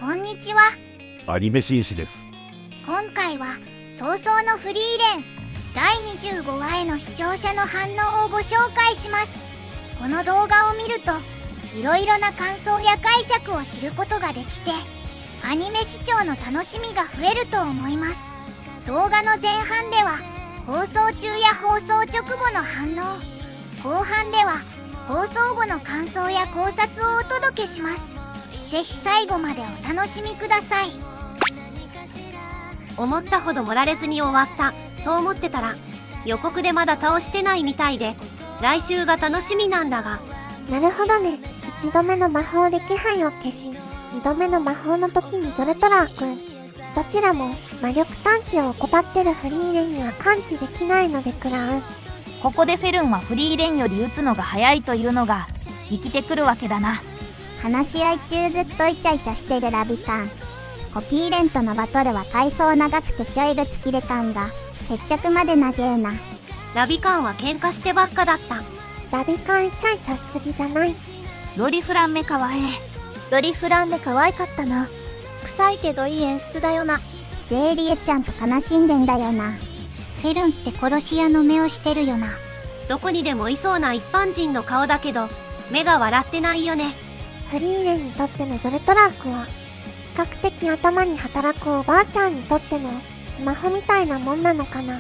こんにちは。アニメ紳士です。今回は早々のフリーレン第25話への視聴者の反応をご紹介します。この動画を見るといろいろな感想や解釈を知ることができて、アニメ視聴の楽しみが増えると思います。動画の前半では放送中や放送直後の反応、後半では放送後の感想や考察をお届けします。ぜひ最後までお楽しみください。思ったほど盛られずに終わったと思ってたら、予告でまだ倒してないみたいで来週が楽しみなんだが。なるほどね。1度目の魔法で気配を消し、2度目の魔法の時にゾルトラー君、どちらも魔力探知を怠ってるフリーレンには感知できないので食らう。ここでフェルンはフリーレンより打つのが早いというのが生きてくるわけだな。話し合い中ずっとイチャイチャしてるラビカン。コピーレンとのバトルは回想長くてちょいぶつ切れ感が決着まで長えな。ラビカンは喧嘩してばっかだった。ラビカンイチャイチャしすぎじゃない？ロリフランメかわいい。ロリフランメ可愛かったな。臭いけどいい演出だよな。ゼーリエちゃんと悲しんでんだよな。フェルンって殺し屋の目をしてるよな。どこにでもいそうな一般人の顔だけど目が笑ってないよね。フリーレンにとってのゾルトラークは比較的頭に働くおばあちゃんにとってのスマホみたいなもんなのかな。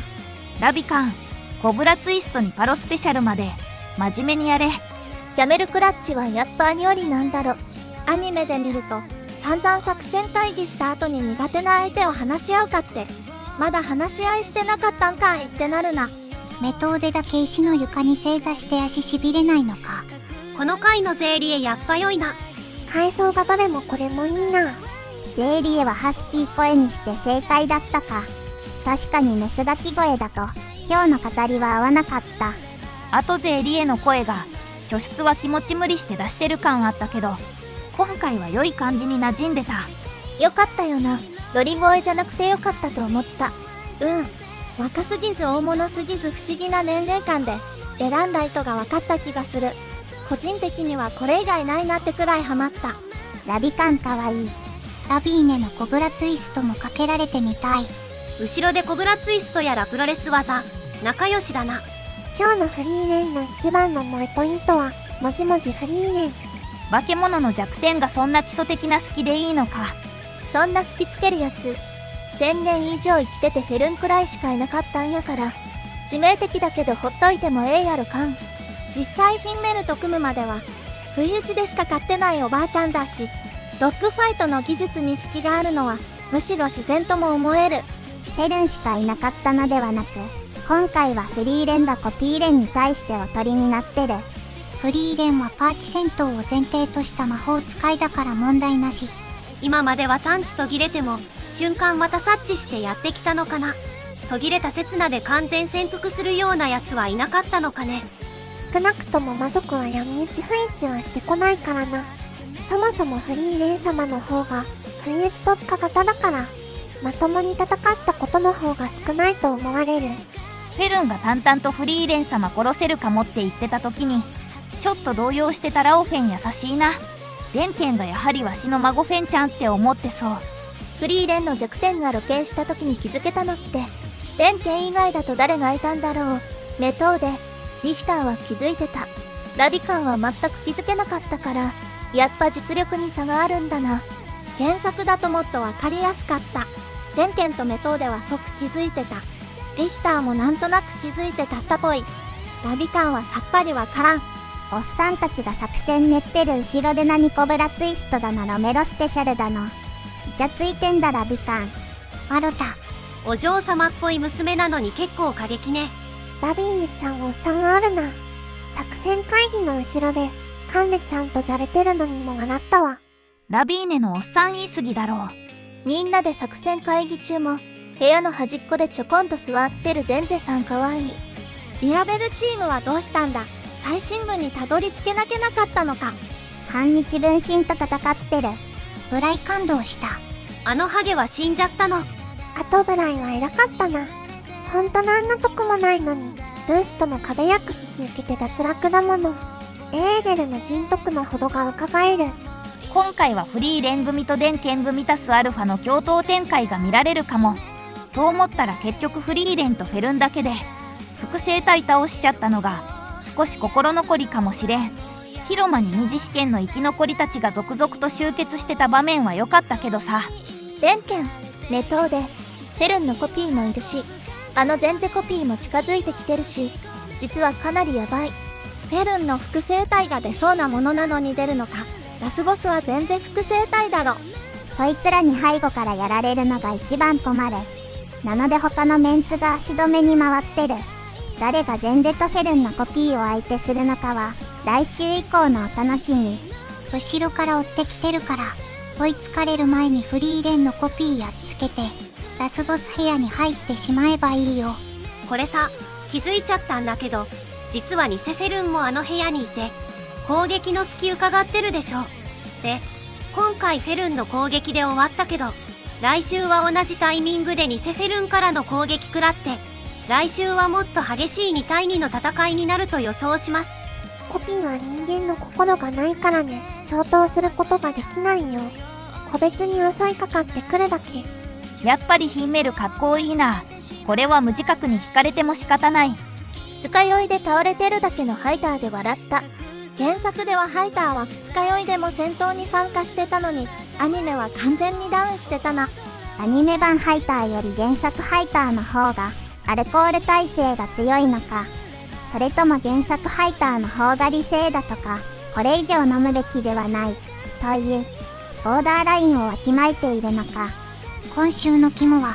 ラビカン、コブラツイストにパロスペシャルまで真面目にやれ。キャメルクラッチはやっぱ兄よりなんだろ。アニメで見ると散々作戦会議した後に苦手な相手を話し合うかって、まだ話し合いしてなかったんかいってなるな。メトウでだけ石の床に正座して足しびれないのか。この回のゼーリエやっぱ良いな。階層がどれもこれもいいな。ゼーリエはハスキー声にして正解だったか。確かにメスガキ声だと今日の語りは合わなかった。あとゼーリエの声が初出は気持ち無理して出してる感あったけど、今回は良い感じに馴染んでた。よかったよな。ロリ声じゃなくてよかったと思った。若すぎず大物すぎず不思議な年齢感で選んだ意図が分かった気がする。個人的にはこれ以外ないなってくらいハマった。ラビカンかわいい。ラビーネのコブラツイストもかけられてみたい。後ろでコブラツイストやらプロレス技、仲良しだな。今日のフリーレンの一番の萌えポイントはもじもじフリーレン。化け物の弱点がそんな基礎的な好きでいいのか。そんな好きつけるやつ1000年以上生きててフェルンくらいしかいなかったんやから、致命的だけどほっといてもええやろかん。実際ヒンメルと組むまでは不意打ちでしか勝ってないおばあちゃんだし、ドッグファイトの技術に隙があるのはむしろ自然とも思える。フェルンしかいなかったのではなく、今回はフリーレンがコピーレンに対しておとりになってる。フリーレンはパーティ戦闘を前提とした魔法使いだから問題なし。今までは探知途切れても瞬間また察知してやってきたのかな。途切れた刹那で完全潜伏するようなやつはいなかったのかね。少なくとも魔族は闇討ち不意打ちはしてこないからな。そもそもフリーレン様の方が不意打ち特化型だから、まともに戦ったことの方が少ないと思われる。フェルンが淡々とフリーレン様殺せるかもって言ってた時にちょっと動揺してたラオフェン優しいな。デンケンがやはりわしの孫フェンちゃんって思ってそう。フリーレンの弱点が露見した時に気づけたのってデンケン以外だと誰がいたんだろう。メトウでリヒターは気づいてた。ラビカンは全く気づけなかったから、やっぱ実力に差があるんだな。原作だともっと分かりやすかった。デンケンとメトウでは即気づいてた。リヒターもなんとなく気づいてたったぽい。ラビカンはさっぱりわからん。おっさんたちが作戦練ってる後ろで何コブラツイストだのロメロスペシャルだの。イチャついてんだラビカン。ワロタ。お嬢様っぽい娘なのに結構過激ね。ラビーネちゃんおっさんあるな。作戦会議の後ろでカンネちゃんとじゃれてるのにも笑ったわ。ラビーネのおっさん言い過ぎだろう。みんなで作戦会議中も部屋の端っこでちょこんと座ってるゼンゼさんかわいい。リアベルチームはどうしたんだ。最新部にたどり着けなきゃなかったのか。半日分身と戦ってる。ブライ感動した。あのハゲは死んじゃったの。あとブライは偉かったな。ほんとなんのとこもないのにルースとの壁役引き受けて脱落だもの。エーゲルの人徳のほどが伺える。今回はフリーレン組と電剣組足すアルファの共闘展開が見られるかもと思ったら、結局フリーレンとフェルンだけで複製体倒しちゃったのが少し心残りかもしれん。広間に二次試験の生き残りたちが続々と集結してた場面は良かったけどさ。電剣、ネトウで、フェルンのコピーもいるし、あのゼンゼコピーも近づいてきてるし、実はかなりヤバい。フェルンの複製体が出そうなものなのに出るのか。ラスボスは全然複製体だろ。そいつらに背後からやられるのが一番困る。なので他のメンツが足止めに回ってる。誰がゼンゼとフェルンのコピーを相手するのかは来週以降のお楽しみ。後ろから追ってきてるから追いつかれる前にフリーレンのコピーやっつけてラスボス部屋に入ってしまえばいいよ。これさ、気づいちゃったんだけど、実は偽フェルンもあの部屋にいて攻撃の隙伺ってるでしょ。で、今回フェルンの攻撃で終わったけど、来週は同じタイミングで偽フェルンからの攻撃食らって、来週はもっと激しい2対2の戦いになると予想します。コピーは人間の心がないからね。共闘することができないよ。個別に襲いかかってくるだけ。やっぱりヒンメルかっこいいな。これは無自覚に惹かれても仕方ない。二日酔いで倒れてるだけのハイターで笑った。原作ではハイターは二日酔いでも戦闘に参加してたのに、アニメは完全にダウンしてたな。アニメ版ハイターより原作ハイターの方がアルコール耐性が強いのか、それとも原作ハイターの方が理性だとか、これ以上飲むべきではないというボーダーラインをわきまえているのか。今週の肝は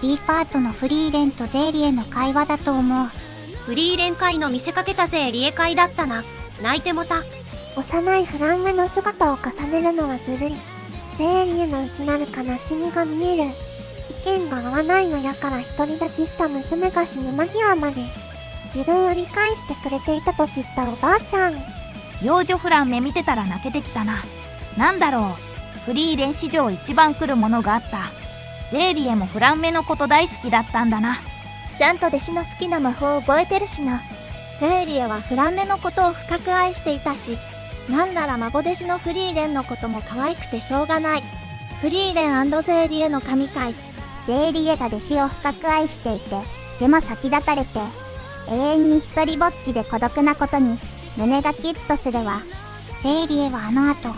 B パートのフリーレンとゼーリエの会話だと思う。フリーレン会の見せかけたぜリエ会だったな。泣いてもた。幼いフランメの姿を重ねるのはずるい。ゼーリエの内なる悲しみが見える。意見が合わない親から独り立ちした娘が死ぬ間際まで自分を理解してくれていたと知ったおばあちゃん。幼女フランメ見てたら泣けてきたな。なんだろう、フリーレン史上一番来るものがあった。ゼーリエもフランメのこと大好きだったんだな。ちゃんと弟子の好きな魔法を覚えてるしな。ゼーリエはフランメのことを深く愛していたし、なんなら孫弟子のフリーレンのことも可愛くてしょうがない。フリーレン&ゼーリエの神回。ゼーリエが弟子を深く愛していて、でも先立たれて永遠に一人ぼっちで孤独なことに胸がキュッとするわ。ゼーリエはあの後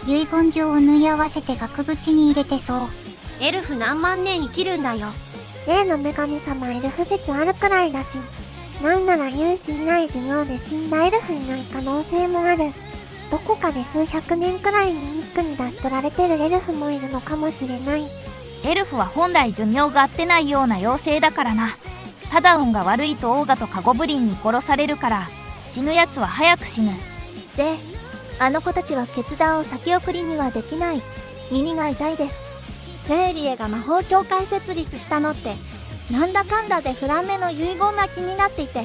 遺言状を縫い合わせて額縁に入れてそう。エルフ何万年生きるんだよ。例の女神様エルフ説あるくらいだし、なんなら有志以来授業で死んだエルフいない可能性もある。どこかで数百年くらいにミックに出し取られてるエルフもいるのかもしれない。エルフは本来寿命が合ってないような妖精だからな。ただ運が悪いとオーガとカゴブリンに殺されるから死ぬやつは早く死ぬ。ゼ、あの子たちは決断を先送りにはできない。耳が痛いです。ゼーリエが魔法協会設立したのって、なんだかんだでフランメの遺言が気になっていて、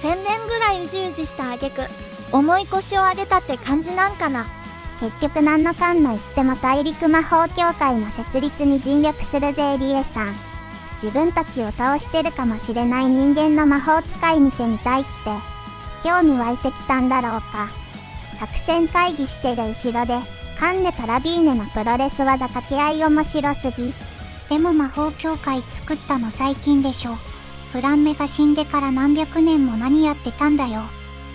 1000年ぐらいうじうじした挙句、重い腰を上げたって感じなんかな。結局何のかんの言っても大陸魔法協会の設立に尽力するゼーリエさん。自分たちを倒してるかもしれない人間の魔法使い見てみたいって興味湧いてきたんだろうか。作戦会議してる後ろでカンネとラビーネのプロレス技掛け合い面白すぎ。でも魔法協会作ったの最近でしょ。フランメが死んでから何百年も何やってたんだよ。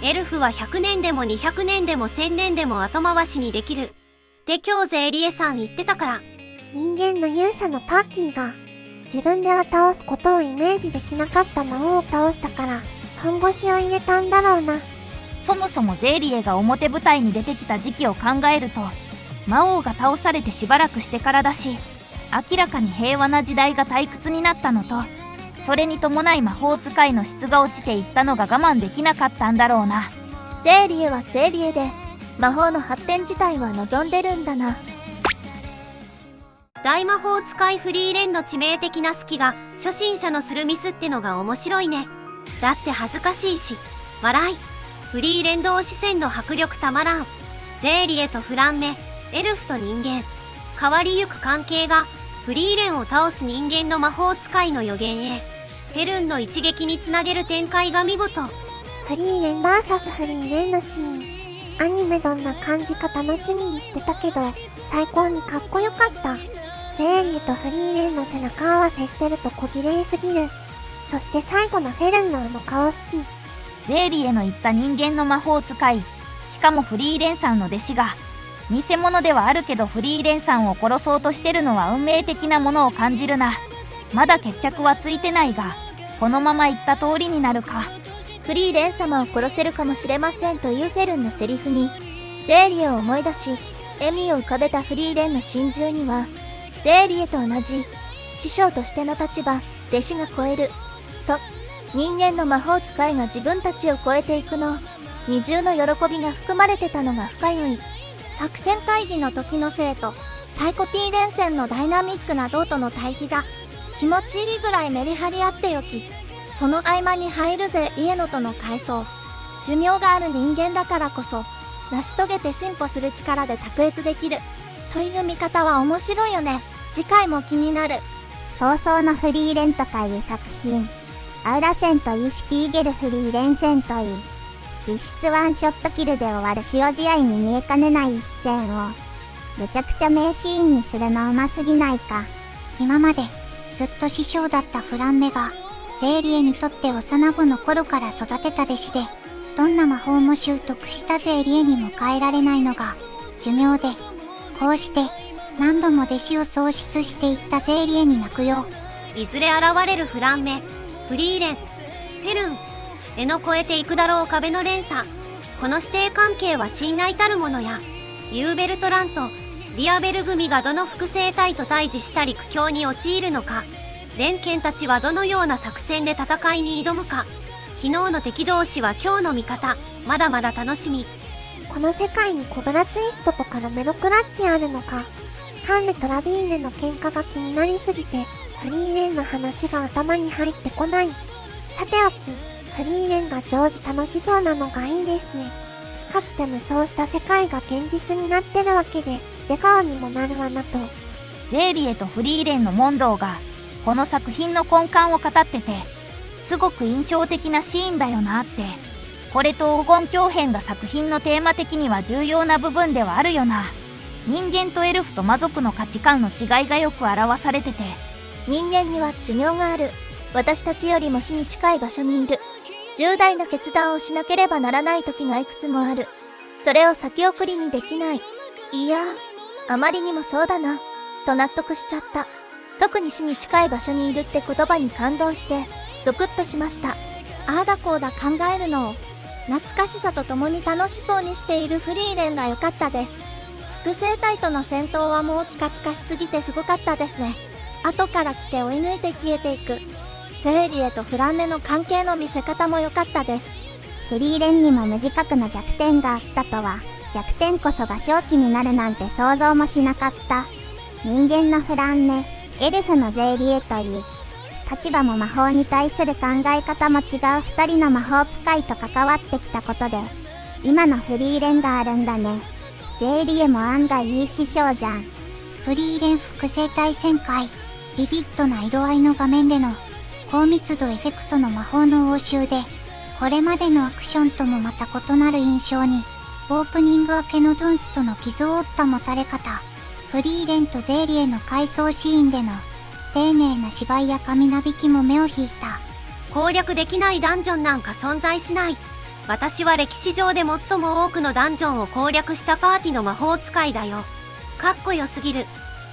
エルフは100年でも200年でも1000年でも後回しにできるって今日ゼーリエさん言ってたから。人間の勇者のパーティーが自分では倒すことをイメージできなかった魔王を倒したから看護師を入れたんだろうな。そもそもゼーリエが表舞台に出てきた時期を考えると魔王が倒されてしばらくしてからだし、明らかに平和な時代が退屈になったのと、それに伴い魔法使いの質が落ちていったのが我慢できなかったんだろうな。ゼーリエはゼーリエで魔法の発展自体は望んでるんだな。大魔法使いフリーレンの致命的な好きが初心者のするミスってのが面白いね。だって恥ずかしいし笑い。フリーレン同士戦の迫力たまらん。ゼーリエとフランメ、エルフと人間、変わりゆく関係がフリーレンを倒す人間の魔法使いの予言へフェルンの一撃につなげる展開が見事。フリーレン VS フリーレンのシーン。アニメどんな感じか楽しみにしてたけど、最高にかっこよかった。ゼーリエとフリーレンの背中合わせしてると小綺麗すぎる。そして最後のフェルンのあの顔好き。ゼーリエの言った人間の魔法使い、しかもフリーレンさんの弟子が、偽物ではあるけどフリーレンさんを殺そうとしてるのは運命的なものを感じるな。まだ決着はついてないが、このまま言った通りになるか。フリーレン様を殺せるかもしれませんというフェルンのセリフに、ゼーリエを思い出し、笑みを浮かべたフリーレンの心中には、ゼーリエと同じ、師匠としての立場、弟子が超える、と、人間の魔法使いが自分たちを超えていくの、二重の喜びが含まれてたのが深酔い。作戦会議の時の生とサイコ P 連戦のダイナミックな銅との対比が気持ちいいぐらいメリハリあってよき。その合間に入るぜイエノとの回想。寿命がある人間だからこそ成し遂げて進歩する力で卓越できるという見方は面白いよね。次回も気になる。早々のフリーレンとかいう作品、アウラ戦というシュピーゲルフリーレン戦といい、実質ワンショットキルで終わる塩試合に見えかねない一戦をめちゃくちゃ名シーンにするのうますぎないか。今までずっと師匠だったフランメがゼーリエにとって幼子の頃から育てた弟子で、どんな魔法も習得したゼーリエにも変えられないのが寿命で、こうして何度も弟子を喪失していったゼーリエに泣くよ。いずれ現れるフランメ、フリーレン、フェルン、絵の越えていくだろう壁の連鎖。この師弟関係は信頼たるものや、ユーベルトランとディアベル組がどの複製体と対峙したり苦境に陥るのか、連剣たちはどのような作戦で戦いに挑むか。昨日の敵同士は今日の味方。まだまだ楽しみ。この世界にコブラツイストとかロメロクラッチあるのか。カンレとラビーネの喧嘩が気になりすぎてフリーレンの話が頭に入ってこない。さておき、フリーレンが常時楽しそうなのがいいですね。かつて無双した世界が現実になってるわけで、出川にもなるわなと。ゼーリエとフリーレンの問答がこの作品の根幹を語ってて、すごく印象的なシーンだよなって。これと黄金鏡編が作品のテーマ的には重要な部分ではあるよな。人間とエルフと魔族の価値観の違いがよく表されてて、人間には寿命がある。私たちよりも死に近い場所にいる。重大な決断をしなければならない時がいくつもある。それを先送りにできない。いや、あまりにもそうだな、と納得しちゃった。特に死に近い場所にいるって言葉に感動して、ゾクッとしました。ああだこうだ考えるのを懐かしさとともに楽しそうにしているフリーレンが良かったです。複製体との戦闘はもうキカキカしすぎてすごかったですね。後から来て追い抜いて消えていくゼーリエとフランメの関係の見せ方も良かったです。フリーレンにも無自覚な弱点があったとは、弱点こそが正気になるなんて想像もしなかった。人間のフランメ、エルフのゼーリエという立場も魔法に対する考え方も違う二人の魔法使いと関わってきたことで、今のフリーレンがあるんだね。ゼーリエも案外いい師匠じゃん。フリーレン複製体旋回、ビビッドな色合いの画面での高密度エフェクトの魔法の応酬で、これまでのアクションともまた異なる印象に、オープニング明けのドゥンストの傷を負ったもたれ方、フリーレンとゼーリエの回想シーンでの丁寧な芝居や髪なびきも目を引いた。攻略できないダンジョンなんか存在しない。私は歴史上で最も多くのダンジョンを攻略したパーティの魔法使いだよ。かっこよすぎる。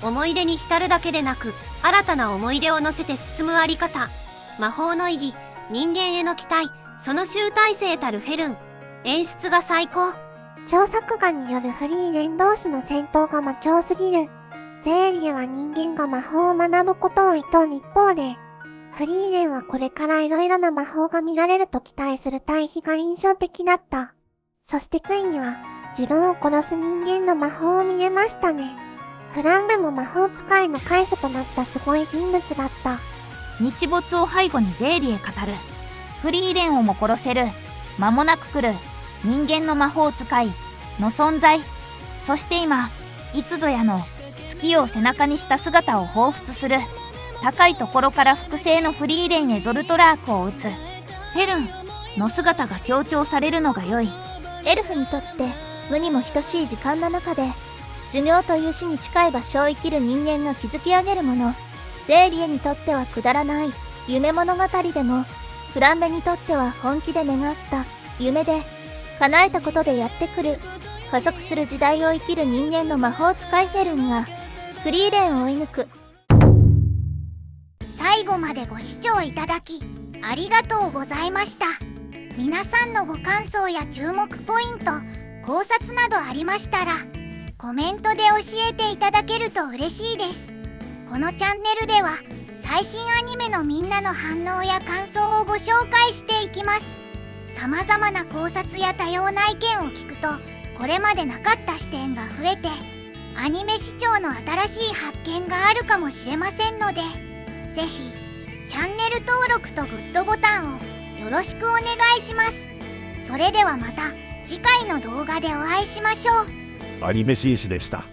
思い出に浸るだけでなく、新たな思い出を乗せて進むあり方。魔法の意義、人間への期待、その集大成たるフェルン。演出が最高。超作画によるフリーレン同士の戦闘が魔境すぎる。ゼーリエは人間が魔法を学ぶことを厭う一方で、フリーレンはこれから色々な魔法が見られると期待する対比が印象的だった。そしてついには、自分を殺す人間の魔法を見れましたね。フランメも魔法使いの開祖となったすごい人物だった。日没を背後にゼーリエ語る。フリーレンをも殺せる。間もなく来る。人間の魔法使いの存在。そして今、いつぞやの月を背中にした姿を彷彿する。高いところから複製のフリーレンへゾルトラークを撃つ。フェルンの姿が強調されるのが良い。エルフにとって無にも等しい時間の中で寿命という死に近い場所を生きる人間が築き上げるもの。ゼーリエにとってはくだらない夢物語でも、フランメにとっては本気で願った夢で叶えたことでやってくる加速する時代を生きる人間の魔法使いフェルンがフリーレンを追い抜く。最後までご視聴いただきありがとうございました。皆さんのご感想や注目ポイント、考察などありましたらコメントで教えていただけると嬉しいです。このチャンネルでは最新アニメのみんなの反応や感想をご紹介していきます。様々な考察や多様な意見を聞くとこれまでなかった視点が増えてアニメ視聴の新しい発見があるかもしれませんので、ぜひチャンネル登録とグッドボタンをよろしくお願いします。それではまた次回の動画でお会いしましょう。アニメ紳士でした。